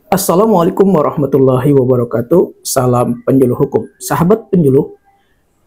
Assalamualaikum warahmatullahi wabarakatuh. Salam penjuluh hukum. Sahabat penjuluh,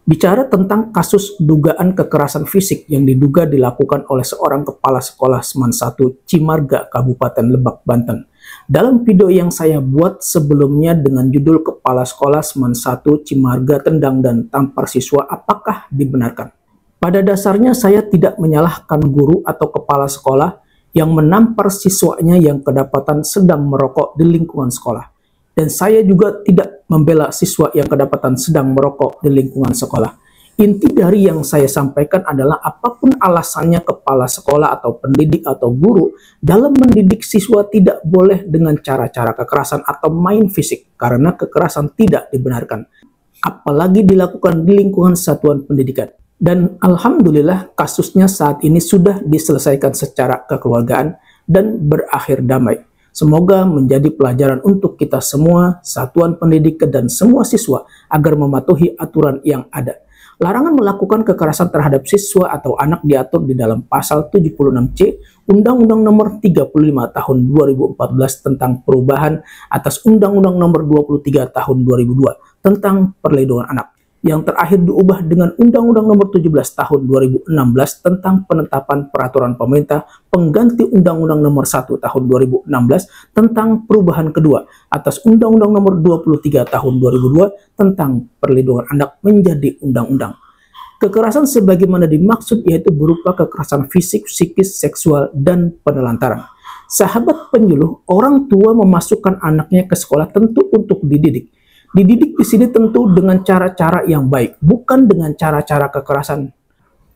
bicara tentang kasus dugaan kekerasan fisik yang diduga dilakukan oleh seorang kepala sekolah Seman 1 Cimarga, Kabupaten Lebak, Banten. Dalam video yang saya buat sebelumnya dengan judul Kepala Sekolah Seman 1 Cimarga tendang dan tampar siswa, apakah dibenarkan? Pada dasarnya saya tidak menyalahkan guru atau kepala sekolah yang menampar siswanya yang kedapatan sedang merokok di lingkungan sekolah. Dan saya juga tidak membela siswa yang kedapatan sedang merokok di lingkungan sekolah. Inti dari yang saya sampaikan adalah apapun alasannya kepala sekolah atau pendidik atau guru dalam mendidik siswa tidak boleh dengan cara-cara kekerasan atau main fisik, karena kekerasan tidak dibenarkan, apalagi dilakukan di lingkungan satuan pendidikan. Dan alhamdulillah kasusnya saat ini sudah diselesaikan secara kekeluargaan dan berakhir damai. Semoga menjadi pelajaran untuk kita semua, satuan pendidikan dan semua siswa agar mematuhi aturan yang ada. Larangan melakukan kekerasan terhadap siswa atau anak diatur di dalam pasal 76C Undang-Undang Nomor 35 Tahun 2014 tentang perubahan atas Undang-Undang Nomor 23 Tahun 2002 tentang perlindungan anak, yang terakhir diubah dengan Undang-Undang Nomor 17 Tahun 2016 tentang penetapan peraturan pemerintah pengganti Undang-Undang Nomor 1 Tahun 2016 tentang perubahan kedua atas Undang-Undang Nomor 23 Tahun 2002 tentang perlindungan anak menjadi undang-undang. Kekerasan sebagaimana dimaksud yaitu berupa kekerasan fisik, psikis, seksual, dan penelantaran. Sahabat penjuluh, orang tua memasukkan anaknya ke sekolah tentu untuk dididik. Dididik di sini tentu dengan cara-cara yang baik, bukan dengan cara-cara kekerasan.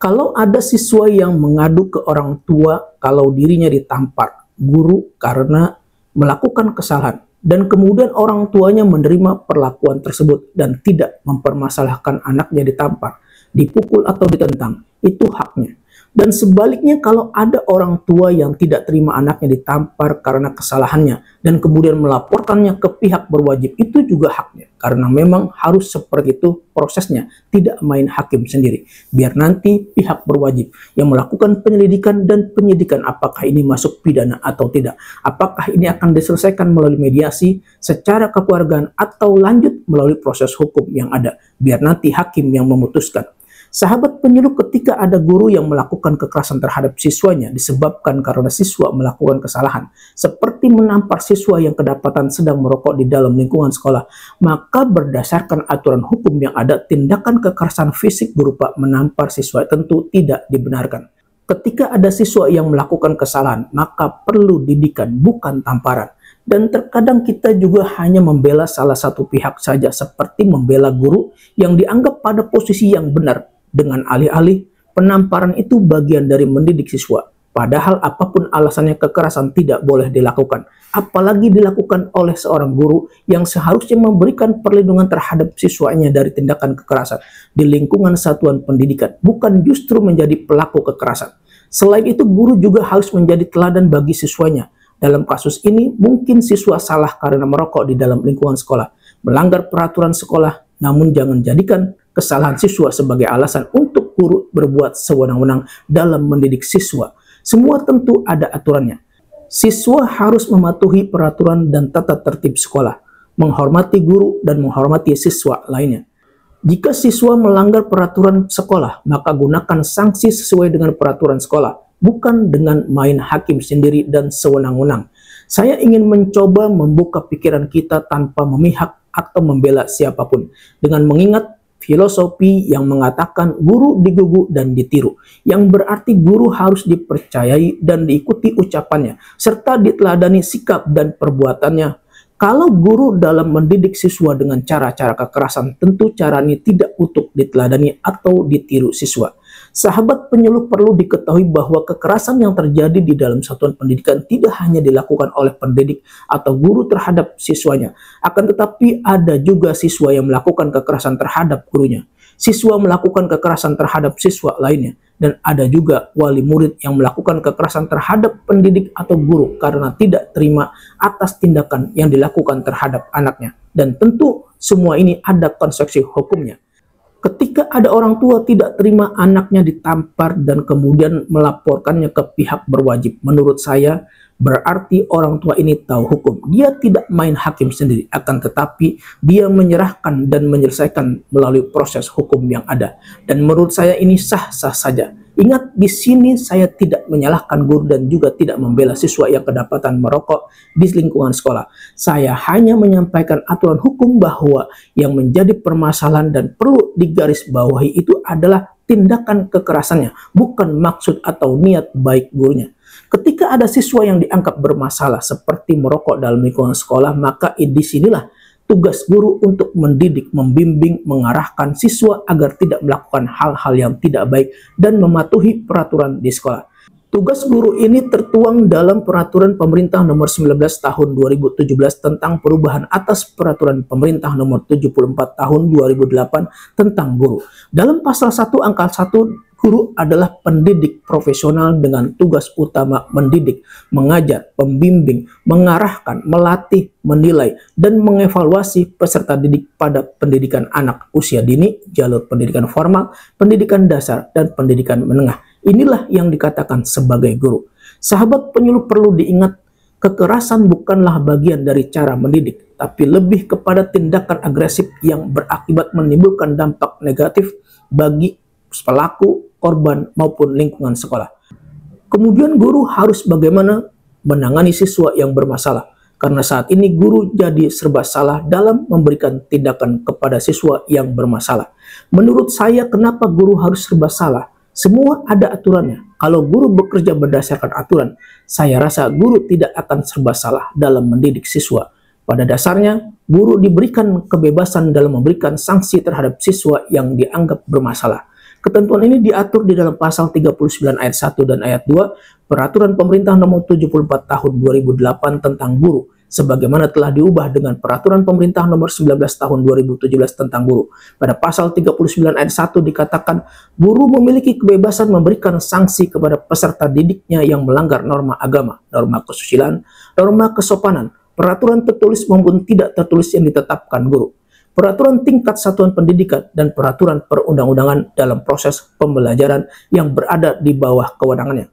Kalau ada siswa yang mengadu ke orang tua kalau dirinya ditampar guru karena melakukan kesalahan, dan kemudian orang tuanya menerima perlakuan tersebut dan tidak mempermasalahkan anaknya ditampar, dipukul atau ditentang, itu haknya. Dan sebaliknya, kalau ada orang tua yang tidak terima anaknya ditampar karena kesalahannya dan kemudian melaporkannya ke pihak berwajib, itu juga haknya. Karena memang harus seperti itu prosesnya, tidak main hakim sendiri. Biar nanti pihak berwajib yang melakukan penyelidikan dan penyidikan apakah ini masuk pidana atau tidak. Apakah ini akan diselesaikan melalui mediasi secara kekeluargaan atau lanjut melalui proses hukum yang ada. Biar nanti hakim yang memutuskan. Sahabat penyuluh, ketika ada guru yang melakukan kekerasan terhadap siswanya disebabkan karena siswa melakukan kesalahan, seperti menampar siswa yang kedapatan sedang merokok di dalam lingkungan sekolah, maka berdasarkan aturan hukum yang ada, tindakan kekerasan fisik berupa menampar siswa tentu tidak dibenarkan. Ketika ada siswa yang melakukan kesalahan, maka perlu didikan, bukan tamparan. Dan terkadang kita juga hanya membela salah satu pihak saja, seperti membela guru yang dianggap pada posisi yang benar, dengan alih-alih penamparan itu bagian dari mendidik siswa. Padahal apapun alasannya kekerasan tidak boleh dilakukan, apalagi dilakukan oleh seorang guru yang seharusnya memberikan perlindungan terhadap siswanya dari tindakan kekerasan di lingkungan satuan pendidikan, bukan justru menjadi pelaku kekerasan. Selain itu, guru juga harus menjadi teladan bagi siswanya. Dalam kasus ini, mungkin siswa salah karena merokok di dalam lingkungan sekolah, melanggar peraturan sekolah, namun jangan jadikan kesalahan siswa sebagai alasan untuk guru berbuat sewenang-wenang dalam mendidik siswa. Semua tentu ada aturannya. Siswa harus mematuhi peraturan dan tata tertib sekolah, menghormati guru dan menghormati siswa lainnya. Jika siswa melanggar peraturan sekolah, maka gunakan sanksi sesuai dengan peraturan sekolah, bukan dengan main hakim sendiri dan sewenang-wenang. Saya ingin mencoba membuka pikiran kita tanpa memihak atau membela siapapun, dengan mengingat filosofi yang mengatakan guru digugu dan ditiru, yang berarti guru harus dipercayai dan diikuti ucapannya, serta diteladani sikap dan perbuatannya. Kalau guru dalam mendidik siswa dengan cara-cara kekerasan, tentu cara ini tidak untuk diteladani atau ditiru siswa. Sahabat penyuluh, perlu diketahui bahwa kekerasan yang terjadi di dalam satuan pendidikan tidak hanya dilakukan oleh pendidik atau guru terhadap siswanya, akan tetapi ada juga siswa yang melakukan kekerasan terhadap gurunya, siswa melakukan kekerasan terhadap siswa lainnya, dan ada juga wali murid yang melakukan kekerasan terhadap pendidik atau guru karena tidak terima atas tindakan yang dilakukan terhadap anaknya. Dan tentu semua ini ada konsekuensi hukumnya. Ketika ada orang tua tidak terima anaknya ditampar dan kemudian melaporkannya ke pihak berwajib, menurut saya berarti orang tua ini tahu hukum. Dia tidak main hakim sendiri, akan tetapi dia menyerahkan dan menyelesaikan melalui proses hukum yang ada. Dan menurut saya ini sah-sah saja. Ingat, di sini saya tidak menyalahkan guru dan juga tidak membela siswa yang kedapatan merokok di lingkungan sekolah. Saya hanya menyampaikan aturan hukum bahwa yang menjadi permasalahan dan perlu digarisbawahi itu adalah tindakan kekerasannya, bukan maksud atau niat baik gurunya. Ketika ada siswa yang dianggap bermasalah seperti merokok dalam lingkungan sekolah, maka disinilah tugas guru untuk mendidik, membimbing, mengarahkan siswa agar tidak melakukan hal-hal yang tidak baik dan mematuhi peraturan di sekolah. Tugas guru ini tertuang dalam Peraturan Pemerintah Nomor 19 Tahun 2017 tentang perubahan atas Peraturan Pemerintah Nomor 74 Tahun 2008 tentang guru. Dalam pasal 1 angka 1, guru adalah pendidik profesional dengan tugas utama mendidik, mengajar, membimbing, mengarahkan, melatih, menilai, dan mengevaluasi peserta didik pada pendidikan anak usia dini, jalur pendidikan formal, pendidikan dasar, dan pendidikan menengah. Inilah yang dikatakan sebagai guru. Sahabat penyuluh, perlu diingat, kekerasan bukanlah bagian dari cara mendidik, tapi lebih kepada tindakan agresif yang berakibat menimbulkan dampak negatif bagi pelaku, korban, maupun lingkungan sekolah. Kemudian guru harus bagaimana menangani siswa yang bermasalah, karena saat ini guru jadi serba salah dalam memberikan tindakan kepada siswa yang bermasalah. Menurut saya, kenapa guru harus serba salah? Semua ada aturannya. Kalau guru bekerja berdasarkan aturan, saya rasa guru tidak akan serba salah dalam mendidik siswa. Pada dasarnya, guru diberikan kebebasan dalam memberikan sanksi terhadap siswa yang dianggap bermasalah. Ketentuan ini diatur di dalam pasal 39 ayat 1 dan ayat 2 Peraturan Pemerintah Nomor 74 Tahun 2008 tentang guru, sebagaimana telah diubah dengan Peraturan Pemerintah Nomor 19 Tahun 2017 tentang guru. Pada pasal 39 ayat 1 dikatakan, guru memiliki kebebasan memberikan sanksi kepada peserta didiknya yang melanggar norma agama, norma kesusilaan, norma kesopanan, peraturan tertulis maupun tidak tertulis yang ditetapkan guru, peraturan tingkat satuan pendidikan, dan peraturan perundang-undangan dalam proses pembelajaran yang berada di bawah kewenangannya.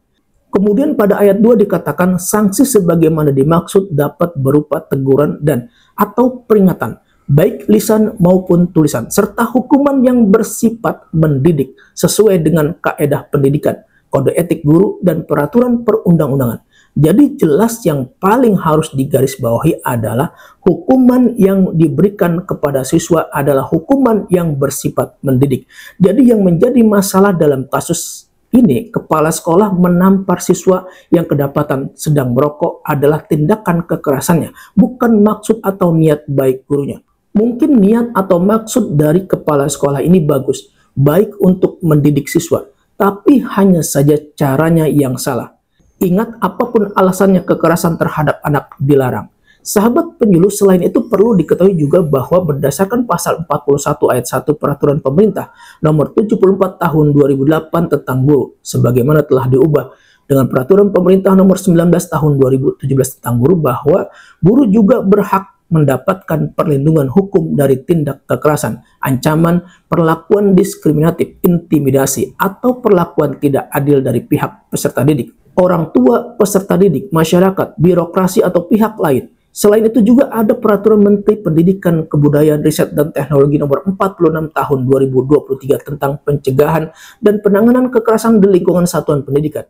Kemudian pada ayat 2 dikatakan sanksi sebagaimana dimaksud dapat berupa teguran dan atau peringatan, baik lisan maupun tulisan, serta hukuman yang bersifat mendidik sesuai dengan kaedah pendidikan, kode etik guru, dan peraturan perundang-undangan. Jadi jelas yang paling harus digarisbawahi adalah hukuman yang diberikan kepada siswa adalah hukuman yang bersifat mendidik. Jadi yang menjadi masalah dalam kasus ini, kepala sekolah menampar siswa yang kedapatan sedang merokok adalah tindakan kekerasannya, bukan maksud atau niat baik gurunya. Mungkin niat atau maksud dari kepala sekolah ini bagus, baik untuk mendidik siswa, tapi hanya saja caranya yang salah. Ingat, apapun alasannya kekerasan terhadap anak dilarang. Sahabat penyuluh, selain itu perlu diketahui juga bahwa berdasarkan pasal 41 ayat 1 Peraturan Pemerintah Nomor 74 Tahun 2008 tentang guru, sebagaimana telah diubah dengan Peraturan Pemerintah Nomor 19 Tahun 2017 tentang guru, bahwa guru juga berhak mendapatkan perlindungan hukum dari tindak kekerasan, ancaman, perlakuan diskriminatif, intimidasi, atau perlakuan tidak adil dari pihak peserta didik, orang tua peserta didik, masyarakat, birokrasi, atau pihak lain. Selain itu juga ada Peraturan Menteri Pendidikan, Kebudayaan, Riset, dan Teknologi Nomor 46 Tahun 2023 tentang pencegahan dan penanganan kekerasan di lingkungan satuan pendidikan.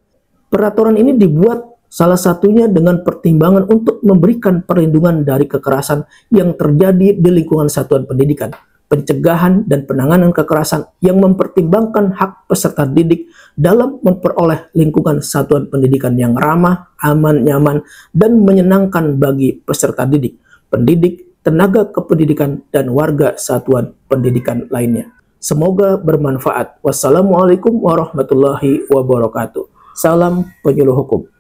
Peraturan ini dibuat salah satunya dengan pertimbangan untuk memberikan perlindungan dari kekerasan yang terjadi di lingkungan satuan pendidikan, pencegahan dan penanganan kekerasan yang mempertimbangkan hak peserta didik dalam memperoleh lingkungan satuan pendidikan yang ramah, aman, nyaman, dan menyenangkan bagi peserta didik, pendidik, tenaga kependidikan, dan warga satuan pendidikan lainnya. Semoga bermanfaat. Wassalamualaikum warahmatullahi wabarakatuh. Salam penyuluh hukum.